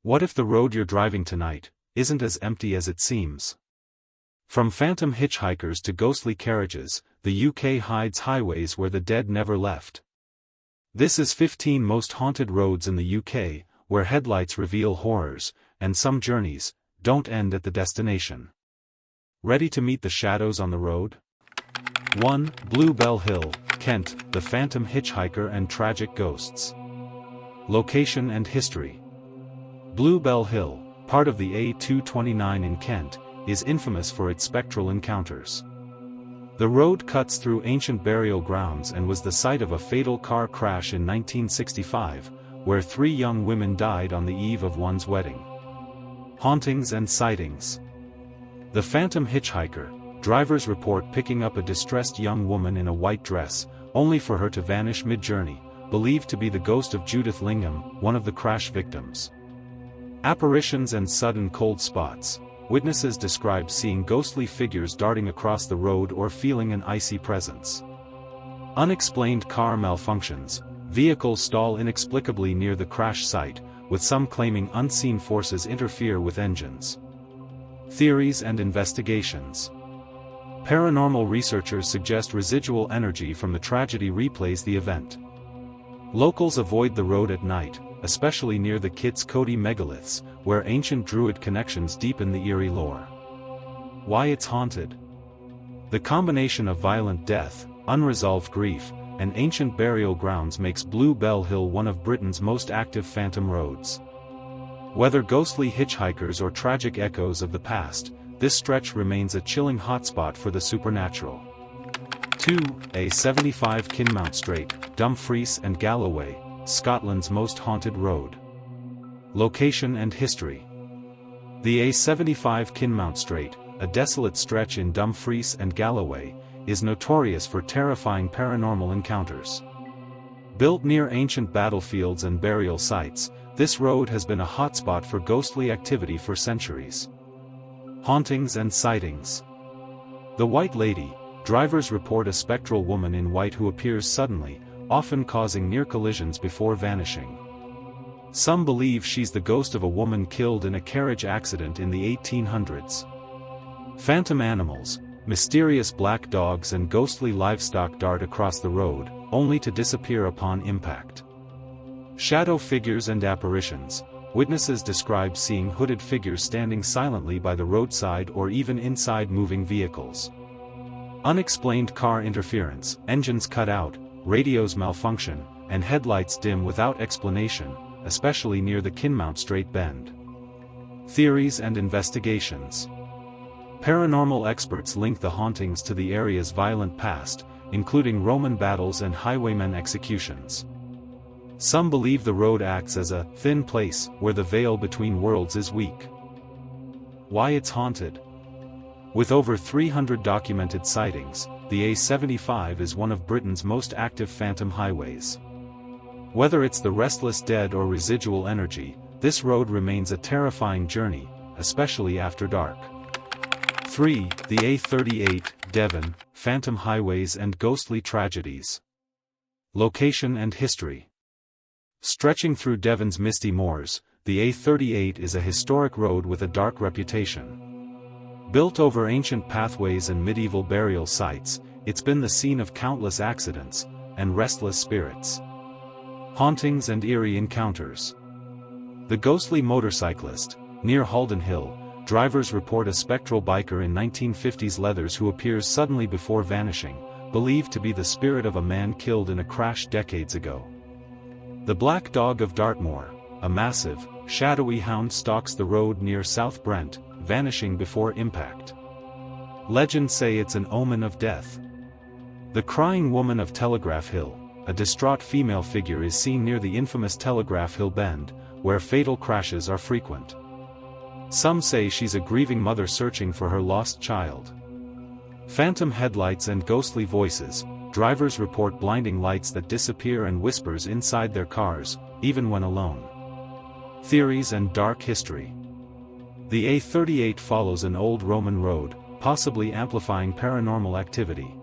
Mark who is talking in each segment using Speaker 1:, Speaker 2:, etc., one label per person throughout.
Speaker 1: What if the road you're driving tonight isn't as empty as it seems? From phantom hitchhikers to ghostly carriages, the UK hides highways where the dead never left. This is 15 most haunted roads in the UK, where headlights reveal horrors, and some journeys don't end at the destination. Ready to meet the shadows on the road? 1. Bluebell Hill, Kent, the phantom hitchhiker and tragic ghosts. Location and history. Bluebell Hill, part of the A229 in Kent, is infamous for its spectral encounters. The road cuts through ancient burial grounds and was the site of a fatal car crash in 1965, where 3 young women died on the eve of one's wedding. Hauntings and sightings. The phantom hitchhiker, drivers report picking up a distressed young woman in a white dress, only for her to vanish mid-journey, believed to be the ghost of Judith Lingham, one of the crash victims. Apparitions and sudden cold spots. Witnesses describe seeing ghostly figures darting across the road or feeling an icy presence. Unexplained car malfunctions. Vehicles stall inexplicably near the crash site, with some claiming unseen forces interfere with engines. Theories and investigations. Paranormal researchers suggest residual energy from the tragedy replays the event. Locals avoid the road at night, especially near the Kitts Coty megaliths, where ancient druid connections deepen the eerie lore. Why it's haunted? The combination of violent death, unresolved grief, and ancient burial grounds makes Bluebell Hill one of Britain's most active phantom roads. Whether ghostly hitchhikers or tragic echoes of the past, this stretch remains a chilling hotspot for the supernatural. 2. A75 Kinmount Strait, Dumfries and Galloway, Scotland's most haunted road. Location and history. The A75 Kinmount Strait, a desolate stretch in Dumfries and Galloway, is notorious for terrifying paranormal encounters. Built near ancient battlefields and burial sites, this road has been a hotspot for ghostly activity for centuries. Hauntings and sightings. The White Lady, drivers report a spectral woman in white who appears suddenly, often causing near collisions before vanishing. Some believe she's the ghost of a woman killed in a carriage accident in the 1800s. Phantom animals, mysterious black dogs and ghostly livestock dart across the road, only to disappear upon impact. Shadow figures and apparitions. Witnesses describe seeing hooded figures standing silently by the roadside or even inside moving vehicles. Unexplained car interference, engines cut out, radios malfunction, and headlights dim without explanation, especially near the Kinmount Strait bend. Theories and investigations. Paranormal experts link the hauntings to the area's violent past, including Roman battles and highwaymen executions. Some believe the road acts as a thin place where the veil between worlds is weak. Why it's haunted? With over 300 documented sightings, the A75 is one of Britain's most active phantom highways. Whether it's the restless dead or residual energy, this road remains a terrifying journey, especially after dark. 3. The A38, Devon, Phantom Highways and Ghostly Tragedies. Location and history. Stretching through Devon's misty moors, the A38 is a historic road with a dark reputation. Built over ancient pathways and medieval burial sites, it's been the scene of countless accidents and restless spirits. Hauntings and eerie encounters. The ghostly motorcyclist, near Halden Hill, drivers report a spectral biker in 1950s leathers who appears suddenly before vanishing, believed to be the spirit of a man killed in a crash decades ago. The Black Dog of Dartmoor, a massive, shadowy hound stalks the road near South Brent, vanishing before impact. Legends say it's an omen of death. The Crying Woman of Telegraph Hill, a distraught female figure is seen near the infamous Telegraph Hill bend, where fatal crashes are frequent. Some say she's a grieving mother searching for her lost child. Phantom headlights and ghostly voices. Drivers report blinding lights that disappear and whispers inside their cars, even when alone. Theories and dark history. The A38 follows an old Roman road, possibly amplifying paranormal activity.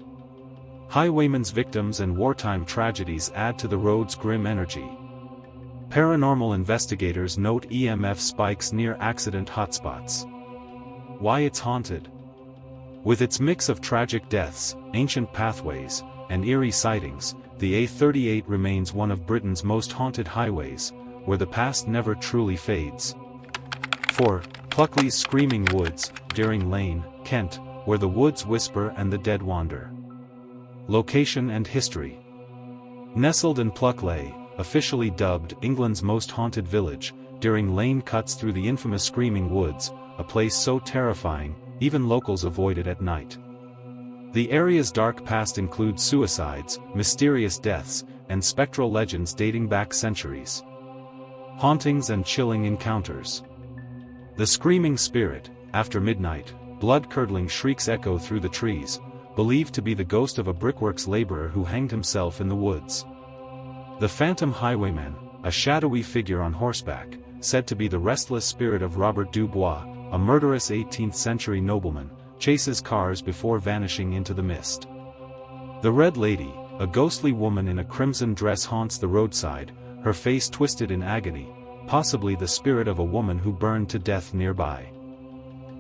Speaker 1: Highwaymen's victims and wartime tragedies add to the road's grim energy. Paranormal investigators note EMF spikes near accident hotspots. Why it's haunted? With its mix of tragic deaths, ancient pathways, and eerie sightings, the A38 remains one of Britain's most haunted highways, where the past never truly fades. 4. Pluckley's Screaming Woods, Deering Lane, Kent, where the woods whisper and the dead wander. Location and history. Nestled in Pluckley, officially dubbed England's most haunted village, Deering Lane cuts through the infamous Screaming Woods, a place so terrifying, even locals avoid it at night. The area's dark past includes suicides, mysterious deaths, and spectral legends dating back centuries. Hauntings and chilling encounters. The screaming spirit, after midnight, blood-curdling shrieks echo through the trees, believed to be the ghost of a brickworks laborer who hanged himself in the woods. The Phantom Highwayman, a shadowy figure on horseback, said to be the restless spirit of Robert Dubois, a murderous 18th-century nobleman, chases cars before vanishing into the mist. The Red Lady, a ghostly woman in a crimson dress, haunts the roadside, her face twisted in agony, possibly the spirit of a woman who burned to death nearby.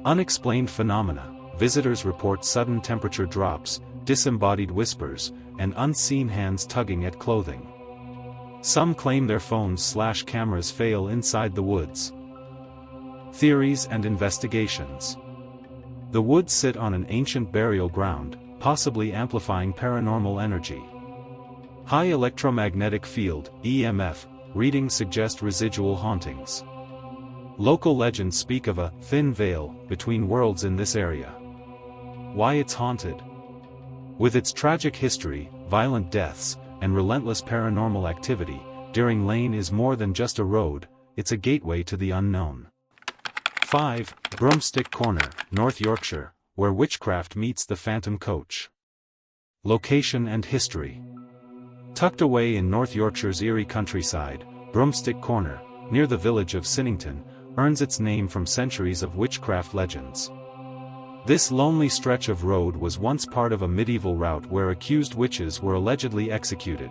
Speaker 1: Unexplained phenomena. Visitors report sudden temperature drops, disembodied whispers, and unseen hands tugging at clothing. Some claim their phones/cameras fail inside the woods. Theories and investigations. The woods sit on an ancient burial ground, possibly amplifying paranormal energy. High electromagnetic field, EMF, readings suggest residual hauntings. Local legends speak of a thin veil between worlds in this area. Why it's haunted? With its tragic history, violent deaths, and relentless paranormal activity, Deering Lane is more than just a road, it's a gateway to the unknown. 5. Broomstick Corner, North Yorkshire, where witchcraft meets the phantom coach. Location and history. Tucked away in North Yorkshire's eerie countryside, Broomstick Corner, near the village of Sinnington, earns its name from centuries of witchcraft legends. This lonely stretch of road was once part of a medieval route where accused witches were allegedly executed.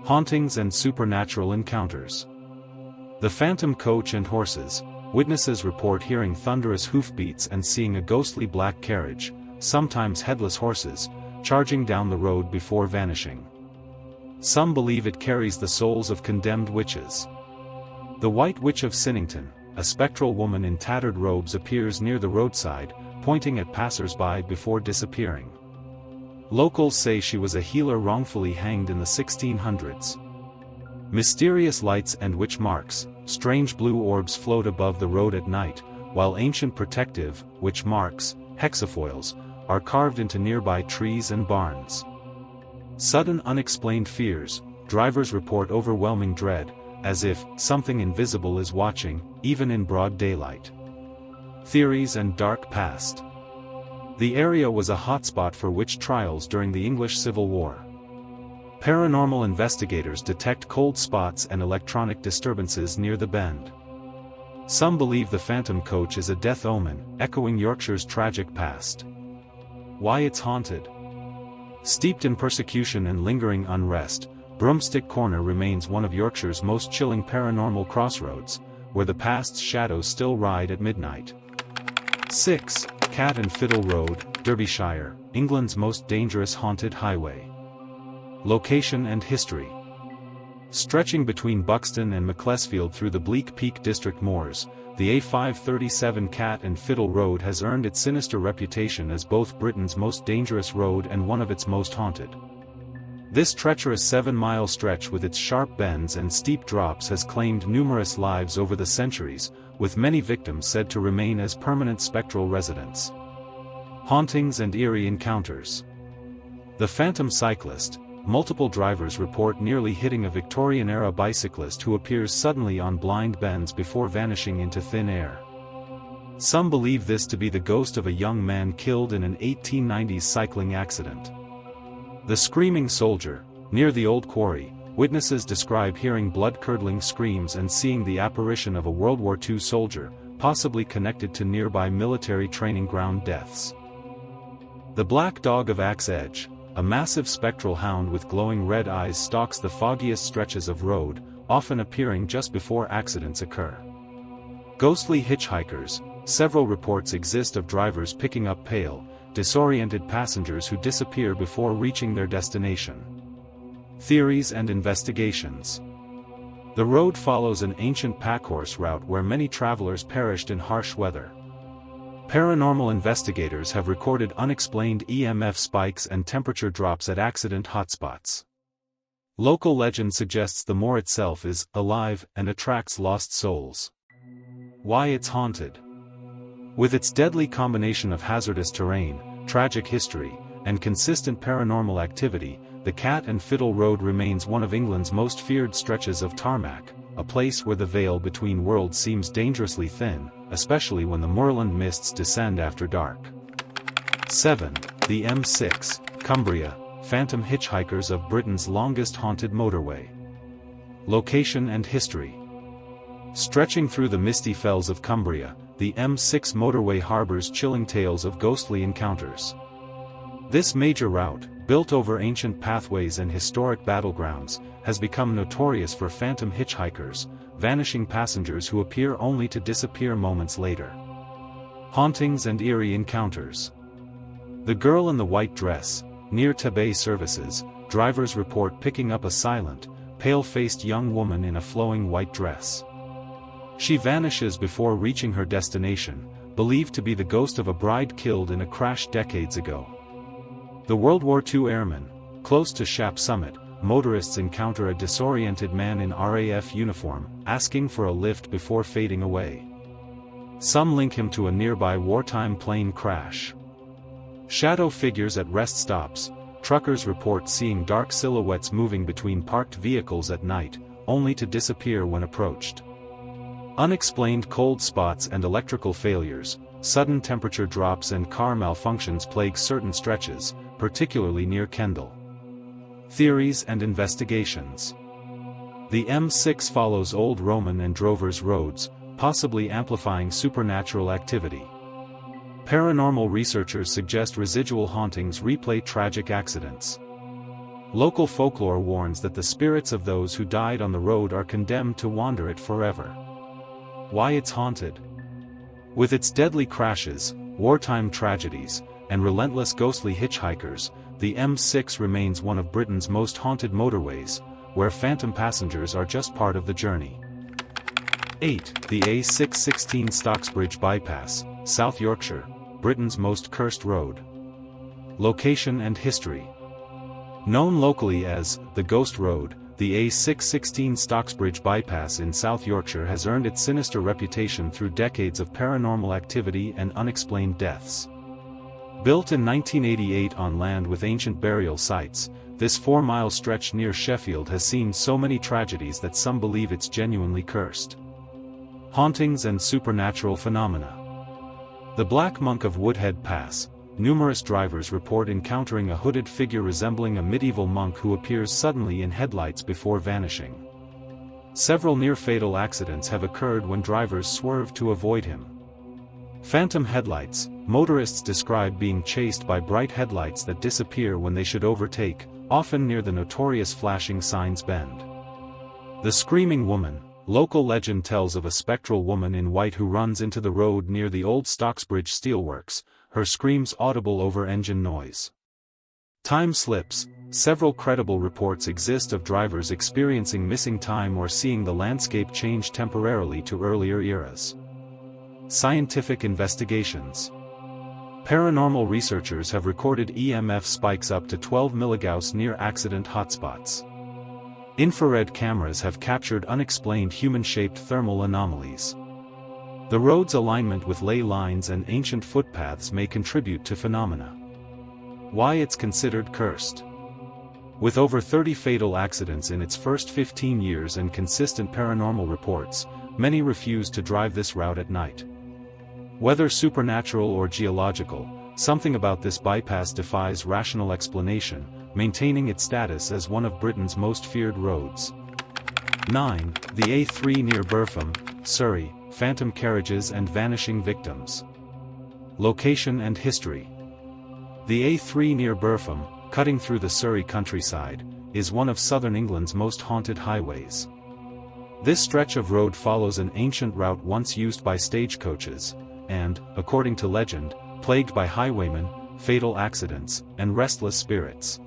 Speaker 1: Hauntings and supernatural encounters. The phantom coach and horses. Witnesses report hearing thunderous hoofbeats and seeing a ghostly black carriage, sometimes headless horses, charging down the road before vanishing. Some believe it carries the souls of condemned witches. The White Witch of Sinnington, a spectral woman in tattered robes, appears near the roadside, pointing at passers-by before disappearing. Locals say she was a healer wrongfully hanged in the 1600s. Mysterious lights and witch marks. Strange blue orbs float above the road at night, while ancient protective, witch marks, hexafoils, are carved into nearby trees and barns. Sudden unexplained fears. Drivers report overwhelming dread, as if something invisible is watching, even in broad daylight. Theories and dark past. The area was a hotspot for witch trials during the English Civil War. Paranormal investigators detect cold spots and electronic disturbances near the bend. Some believe the phantom coach is a death omen, echoing Yorkshire's tragic past. Why it's haunted? Steeped in persecution and lingering unrest, Broomstick Corner remains one of Yorkshire's most chilling paranormal crossroads, where the past's shadows still ride at midnight. 6. Cat and Fiddle Road, Derbyshire, England's most dangerous haunted highway. Location and history. Stretching between Buxton and Macclesfield through the bleak Peak District moors, the A537 Cat and Fiddle Road has earned its sinister reputation as both Britain's most dangerous road and one of its most haunted. This treacherous 7-mile stretch with its sharp bends and steep drops has claimed numerous lives over the centuries, with many victims said to remain as permanent spectral residents. Hauntings and eerie encounters. The Phantom Cyclist. Multiple drivers report nearly hitting a Victorian-era bicyclist who appears suddenly on blind bends before vanishing into thin air. Some believe this to be the ghost of a young man killed in an 1890s cycling accident. The Screaming Soldier. Near the Old Quarry, witnesses describe hearing blood-curdling screams and seeing the apparition of a World War II soldier, possibly connected to nearby military training ground deaths. The Black Dog of Axe Edge. A massive spectral hound with glowing red eyes stalks the foggiest stretches of road, often appearing just before accidents occur. Ghostly hitchhikers. Several reports exist of drivers picking up pale, disoriented passengers who disappear before reaching their destination. Theories and investigations. The road follows an ancient packhorse route where many travelers perished in harsh weather. Paranormal investigators have recorded unexplained EMF spikes and temperature drops at accident hotspots. Local legend suggests the moor itself is alive and attracts lost souls. Why it's haunted. With its deadly combination of hazardous terrain, tragic history, and consistent paranormal activity, the Cat and Fiddle Road remains one of England's most feared stretches of tarmac, a place where the veil between worlds seems dangerously thin, especially when the moorland mists descend after dark. 7. The M6, Cumbria, phantom hitchhikers of Britain's longest haunted motorway. Location and history. Stretching through the misty fells of Cumbria, the M6 motorway harbors chilling tales of ghostly encounters. This major route, built over ancient pathways and historic battlegrounds, has become notorious for phantom hitchhikers, vanishing passengers who appear only to disappear moments later. Hauntings and eerie encounters. The Girl in the White Dress. Near Tabay services, drivers report picking up a silent, pale-faced young woman in a flowing white dress. She vanishes before reaching her destination, believed to be the ghost of a bride killed in a crash decades ago. The World War II airmen. Close to Shap Summit, motorists encounter a disoriented man in RAF uniform, asking for a lift before fading away. Some link him to a nearby wartime plane crash. Shadow figures at rest stops. Truckers report seeing dark silhouettes moving between parked vehicles at night, only to disappear when approached. Unexplained cold spots and electrical failures. Sudden temperature drops and car malfunctions plague certain stretches, particularly near Kendal. Theories and investigations. The M6 follows old Roman and drovers' roads, possibly amplifying supernatural activity. Paranormal researchers suggest residual hauntings replay tragic accidents. Local folklore warns that the spirits of those who died on the road are condemned to wander it forever. Why it's haunted. With its deadly crashes, wartime tragedies, and relentless ghostly hitchhikers, the M6 remains one of Britain's most haunted motorways, where phantom passengers are just part of the journey. 8. The A616 Stocksbridge Bypass, South Yorkshire, Britain's most cursed road. Location and history. Known locally as the Ghost Road, the A616 Stocksbridge Bypass in South Yorkshire has earned its sinister reputation through decades of paranormal activity and unexplained deaths. Built in 1988 on land with ancient burial sites, this 4-mile stretch near Sheffield has seen so many tragedies that some believe it's genuinely cursed. Hauntings and supernatural phenomena. The Black Monk of Woodhead Pass. Numerous drivers report encountering a hooded figure resembling a medieval monk who appears suddenly in headlights before vanishing. Several near-fatal accidents have occurred when drivers swerve to avoid him. Phantom headlights. Motorists describe being chased by bright headlights that disappear when they should overtake, often near the notorious flashing signs bend. The Screaming Woman. Local legend tells of a spectral woman in white who runs into the road near the old Stocksbridge steelworks, her screams audible over engine noise. Time slips. Several credible reports exist of drivers experiencing missing time or seeing the landscape change temporarily to earlier eras. Scientific investigations. Paranormal researchers have recorded EMF spikes up to 12 milligauss near accident hotspots. Infrared cameras have captured unexplained human-shaped thermal anomalies. The road's alignment with ley lines and ancient footpaths may contribute to phenomena. Why it's considered cursed. With over 30 fatal accidents in its first 15 years and consistent paranormal reports, many refuse to drive this route at night. Whether supernatural or geological, something about this bypass defies rational explanation, maintaining its status as one of Britain's most feared roads. 9. The A3 near Burpham, Surrey, phantom carriages and vanishing victims. Location and history. The A3 near Burpham, cutting through the Surrey countryside, is one of southern England's most haunted highways. This stretch of road follows an ancient route once used by stagecoaches, and, according to legend, plagued by highwaymen, fatal accidents, and restless spirits.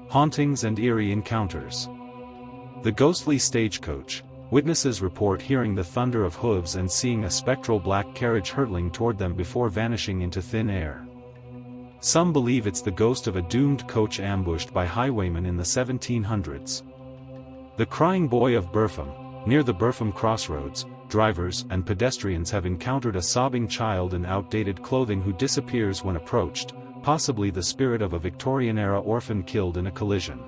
Speaker 1: Hauntings and eerie encounters. The ghostly stagecoach. Witnesses report hearing the thunder of hooves and seeing a spectral black carriage hurtling toward them before vanishing into thin air. Some believe it's the ghost of a doomed coach ambushed by highwaymen in the 1700s. The Crying Boy of Burpham. Near the Burpham crossroads, drivers and pedestrians have encountered a sobbing child in outdated clothing who disappears when approached, possibly the spirit of a Victorian-era orphan killed in a collision.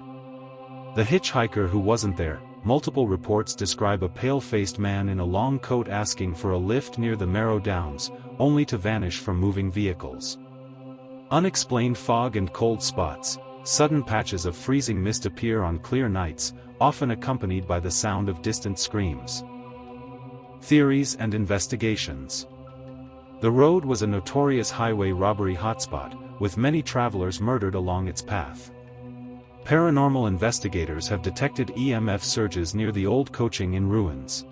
Speaker 1: The hitchhiker who wasn't there. Multiple reports describe a pale-faced man in a long coat asking for a lift near the Marrow Downs, only to vanish from moving vehicles. Unexplained fog and cold spots. Sudden patches of freezing mist appear on clear nights, often accompanied by the sound of distant screams. Theories and investigations. The road was a notorious highway robbery hotspot, with many travelers murdered along its path. Paranormal investigators have detected EMF surges near the old coaching in ruins.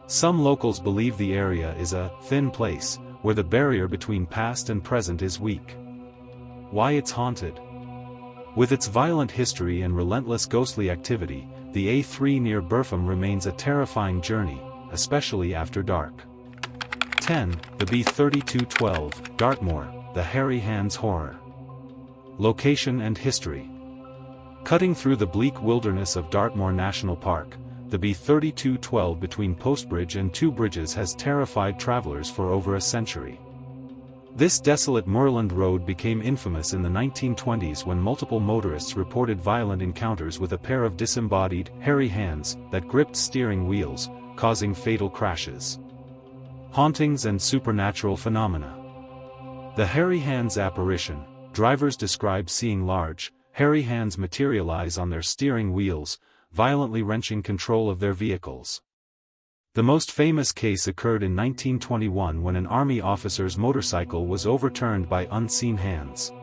Speaker 1: Some locals believe the area is a thin place, where the barrier between past and present is weak. Why it's haunted? With its violent history and relentless ghostly activity, the A3 near Burpham remains a terrifying journey, especially after dark. 10. The B3212, Dartmoor, the Hairy Hands Horror. Location and history. Cutting through the bleak wilderness of Dartmoor National Park, the B3212 between Postbridge and Two Bridges has terrified travelers for over a century. This desolate moorland road became infamous in the 1920s when multiple motorists reported violent encounters with a pair of disembodied, hairy hands that gripped steering wheels, causing fatal crashes. Hauntings and supernatural phenomena. The hairy hands apparition. Drivers describe seeing large, hairy hands materialize on their steering wheels, violently wrenching control of their vehicles. The most famous case occurred in 1921 when an army officer's motorcycle was overturned by unseen hands.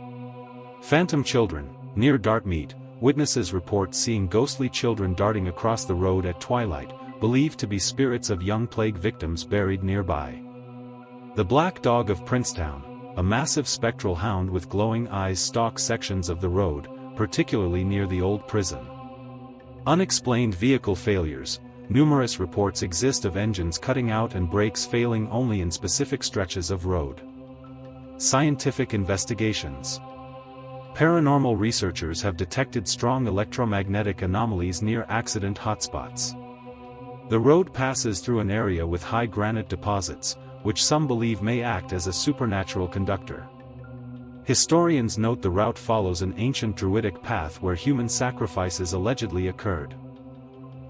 Speaker 1: Phantom children. Near Dartmead, witnesses report seeing ghostly children darting across the road at twilight, believed to be spirits of young plague victims buried nearby. The Black Dog of Princetown. A massive spectral hound with glowing eyes stalks sections of the road, particularly near the old prison. Unexplained vehicle failures. Numerous reports exist of engines cutting out and brakes failing only in specific stretches of road. Scientific investigations. Paranormal researchers have detected strong electromagnetic anomalies near accident hotspots. The road passes through an area with high granite deposits, which some believe may act as a supernatural conductor. Historians note the route follows an ancient druidic path where human sacrifices allegedly occurred.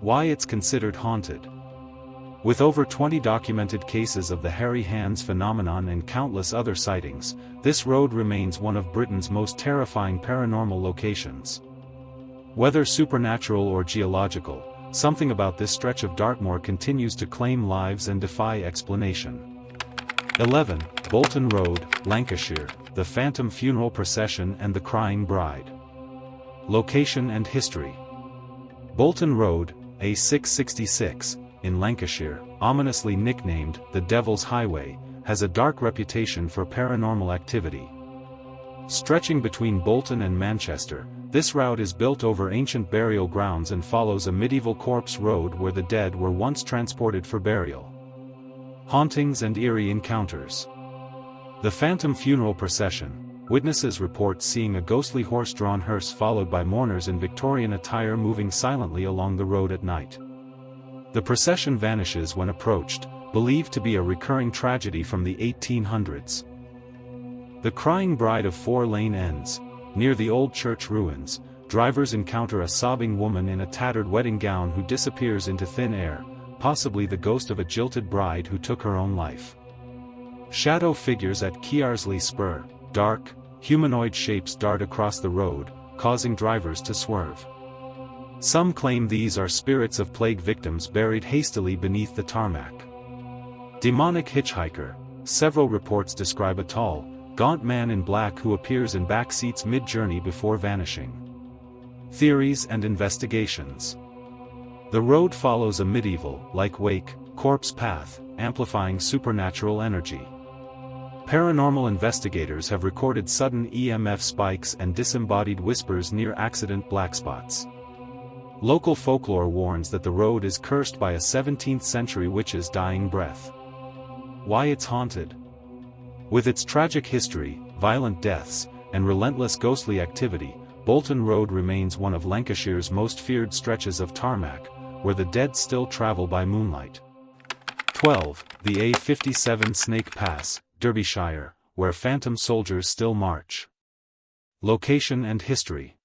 Speaker 1: Why it's considered haunted. With over 20 documented cases of the hairy hands phenomenon and countless other sightings, this road remains one of Britain's most terrifying paranormal locations. Whether supernatural or geological, something about this stretch of Dartmoor continues to claim lives and defy explanation. 11. Bolton Road, Lancashire, the Phantom Funeral Procession and the Crying Bride. Location and history. Bolton Road, A666, in Lancashire, ominously nicknamed the Devil's Highway, has a dark reputation for paranormal activity. Stretching between Bolton and Manchester, this route is built over ancient burial grounds and follows a medieval corpse road where the dead were once transported for burial. Hauntings and eerie encounters. The Phantom Funeral Procession. Witnesses report seeing a ghostly horse-drawn hearse followed by mourners in Victorian attire moving silently along the road at night. The procession vanishes when approached, believed to be a recurring tragedy from the 1800s. The Crying Bride of Four Lane Ends. Near the old church ruins, drivers encounter a sobbing woman in a tattered wedding gown who disappears into thin air, possibly the ghost of a jilted bride who took her own life. Shadow figures at Kearsley Spur. Dark, humanoid shapes dart across the road, causing drivers to swerve. Some claim these are spirits of plague victims buried hastily beneath the tarmac. Demonic hitchhiker. Several reports describe a tall, gaunt man in black who appears in back seats mid-journey before vanishing. Theories and investigations. The road follows a medieval-like wake, corpse path, amplifying supernatural energy. Paranormal investigators have recorded sudden EMF spikes and disembodied whispers near accident blackspots. Local folklore warns that the road is cursed by a 17th-century witch's dying breath. Why it's haunted? With its tragic history, violent deaths, and relentless ghostly activity, Bolton Road remains one of Lancashire's most feared stretches of tarmac, where the dead still travel by moonlight. 12. The A57 Snake Pass, Derbyshire, where phantom soldiers still march. Location and history.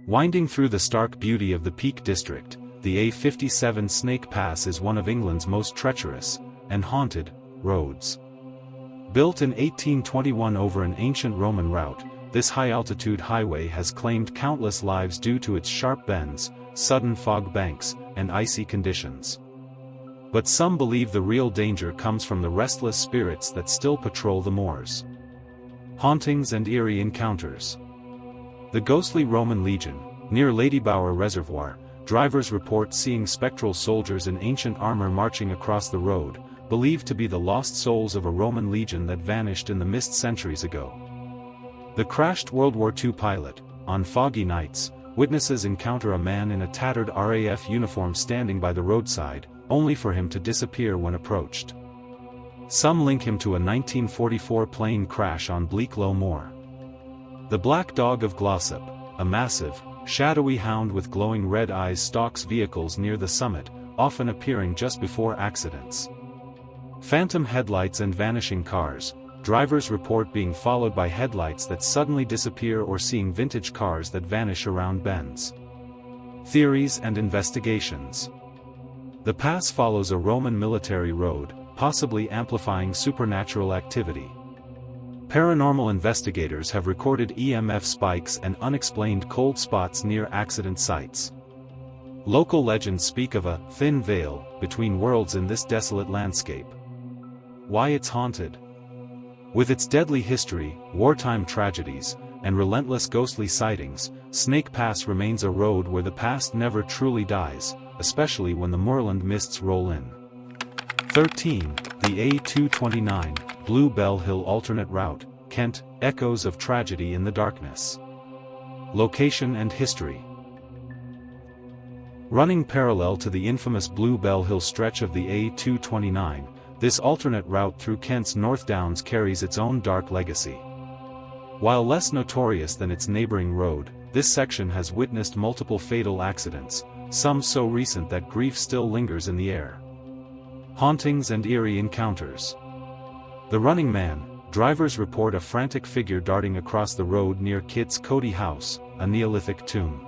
Speaker 1: Winding through the stark beauty of the Peak District, the A57 Snake Pass is one of England's most treacherous and haunted roads. Built in 1821 over an ancient Roman route, this high-altitude highway has claimed countless lives due to its sharp bends, sudden fog banks, and icy conditions. But some believe the real danger comes from the restless spirits that still patrol the moors. Hauntings and eerie encounters. The ghostly Roman legion, near Ladybower Reservoir, drivers report seeing spectral soldiers in ancient armor marching across the road, believed to be the lost souls of a Roman legion that vanished in the mist centuries ago. The crashed World War II pilot. On foggy nights, witnesses encounter a man in a tattered RAF uniform standing by the roadside, only for him to disappear when approached. Some link him to a 1944 plane crash on Bleaklow Moor. The Black Dog of Glossop, a massive, shadowy hound with glowing red eyes, stalks vehicles near the summit, often appearing just before accidents. Phantom headlights and vanishing cars. Drivers report being followed by headlights that suddenly disappear or seeing vintage cars that vanish around bends. Theories and investigations. The pass follows a Roman military road, possibly amplifying supernatural activity. Paranormal investigators have recorded EMF spikes and unexplained cold spots near accident sites. Local legends speak of a thin veil between worlds in this desolate landscape. Why it's haunted? With its deadly history, wartime tragedies, and relentless ghostly sightings, Snake Pass remains a road where the past never truly dies, especially when the moorland mists roll in. 13. The A229, Blue Bell Hill Alternate Route, Kent, Echoes of Tragedy in the Darkness. Location and history. Running parallel to the infamous Blue Bell Hill stretch of the A229, this alternate route through Kent's North Downs carries its own dark legacy. While less notorious than its neighboring road, this section has witnessed multiple fatal accidents, some so recent that grief still lingers in the air. Hauntings and eerie encounters. The Running Man. Drivers report a frantic figure darting across the road near Kit's Cody House, a Neolithic tomb.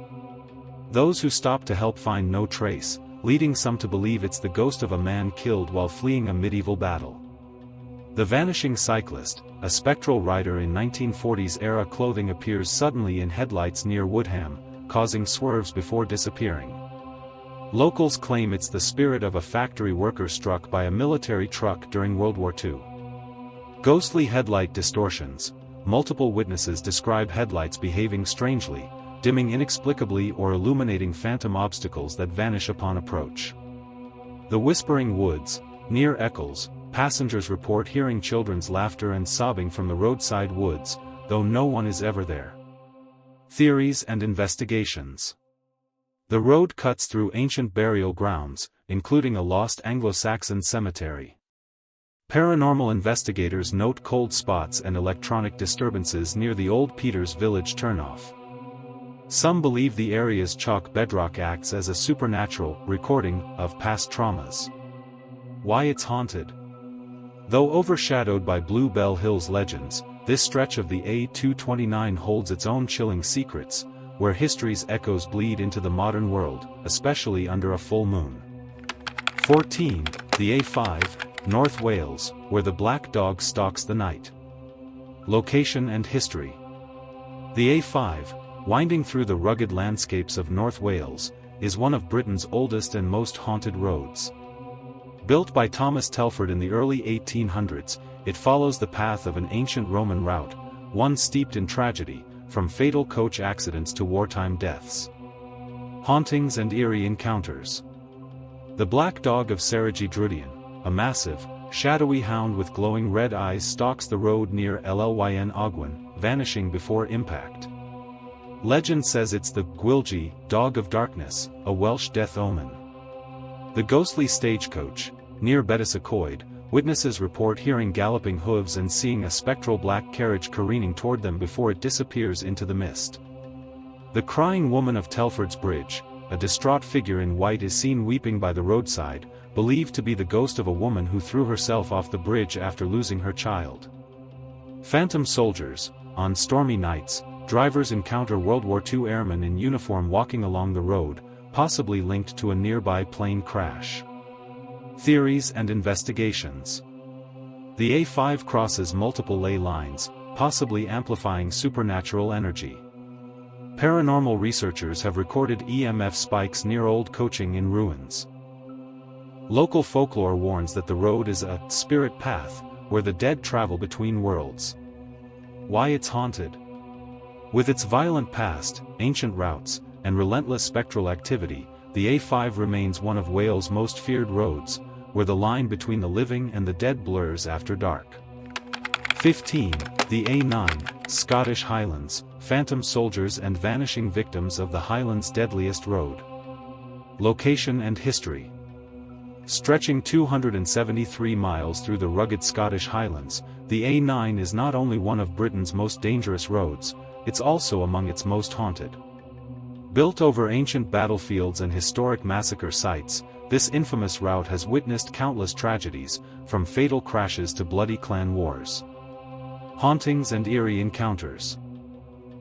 Speaker 1: Those who stop to help find no trace, leading some to believe it's the ghost of a man killed while fleeing a medieval battle. The Vanishing Cyclist, a spectral rider in 1940s-era clothing, appears suddenly in headlights near Woodham, causing swerves before disappearing. Locals claim it's the spirit of a factory worker struck by a military truck during World War II. Ghostly headlight distortions. Multiple witnesses describe headlights behaving strangely, dimming inexplicably or illuminating phantom obstacles that vanish upon approach. The Whispering Woods. Near Eccles, passengers report hearing children's laughter and sobbing from the roadside woods, though no one is ever there. Theories and investigations. The road cuts through ancient burial grounds, including a lost Anglo-Saxon cemetery. Paranormal investigators note cold spots and electronic disturbances near the Old Peters Village turnoff. Some believe the area's chalk bedrock acts as a supernatural recording of past traumas. Why it's haunted? Though overshadowed by Blue Bell Hill's legends, this stretch of the A229 holds its own chilling secrets, where history's echoes bleed into the modern world, especially under a full moon. 14. The A5, North Wales, where the Black Dog stalks the night. Location and history. The A5, winding through the rugged landscapes of North Wales, is one of Britain's oldest and most haunted roads. Built by Thomas Telford in the early 1800s, it follows the path of an ancient Roman route, one steeped in tragedy, from fatal coach accidents to wartime deaths. Hauntings and eerie encounters. The black dog of Serigi Drudian, a massive, shadowy hound with glowing red eyes stalks the road near Llyn Ogwen, vanishing before impact. Legend says it's the Gwilgi, dog of darkness, a Welsh death omen. The ghostly stagecoach, near Betws-y-Coed, witnesses report hearing galloping hooves and seeing a spectral black carriage careening toward them before it disappears into the mist. The crying woman of Telford's Bridge, a distraught figure in white, is seen weeping by the roadside, believed to be the ghost of a woman who threw herself off the bridge after losing her child. Phantom soldiers. On stormy nights, drivers encounter World War II airmen in uniform walking along the road, possibly linked to a nearby plane crash. Theories and investigations. The A5 crosses multiple ley lines, possibly amplifying supernatural energy. Paranormal researchers have recorded EMF spikes near old coaching in ruins. Local folklore warns that the road is a spirit path, where the dead travel between worlds. Why it's haunted? With its violent past, ancient routes, and relentless spectral activity, the A5 remains one of Wales' most feared roads, where the line between the living and the dead blurs after dark. 15. The A9, Scottish Highlands, phantom soldiers and vanishing victims of the Highlands' deadliest road. Location and history. Stretching 273 miles through the rugged Scottish Highlands, the A9 is not only one of Britain's most dangerous roads, it's also among its most haunted. Built over ancient battlefields and historic massacre sites, this infamous route has witnessed countless tragedies, from fatal crashes to bloody clan wars. Hauntings and eerie encounters.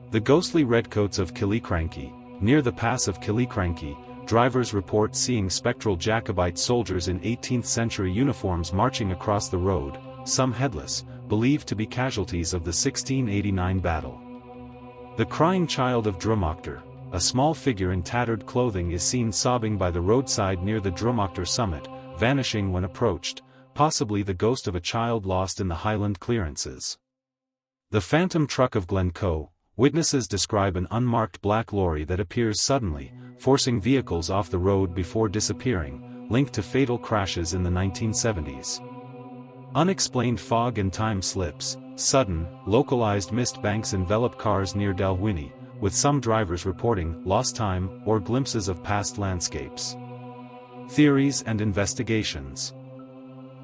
Speaker 1: The ghostly redcoats of Killiecrankie. Near the pass of Killiecrankie, drivers report seeing spectral Jacobite soldiers in 18th-century uniforms marching across the road, some headless, believed to be casualties of the 1689 battle. The crying child of Drummochtar, a small figure in tattered clothing, is seen sobbing by the roadside near the Drummochtar summit, vanishing when approached, possibly the ghost of a child lost in the Highland clearances. The phantom truck of Glencoe. Witnesses describe an unmarked black lorry that appears suddenly, forcing vehicles off the road before disappearing, linked to fatal crashes in the 1970s. Unexplained fog and time slips. Sudden, localized mist banks envelop cars near Dalwhinnie, with some drivers reporting lost time or glimpses of past landscapes. Theories and investigations.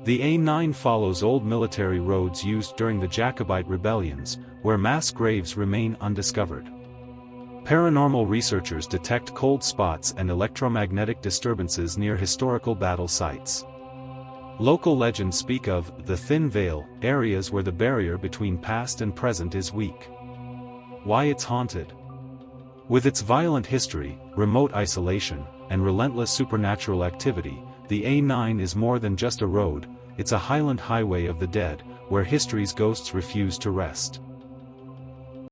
Speaker 1: The A9 follows old military roads used during the Jacobite rebellions, where mass graves remain undiscovered. Paranormal researchers detect cold spots and electromagnetic disturbances near historical battle sites. Local legends speak of the Thin Veil, areas where the barrier between past and present is weak. Why it's haunted? With its violent history, remote isolation, and relentless supernatural activity, the A9 is more than just a road, it's a Highland highway of the dead, where history's ghosts refuse to rest.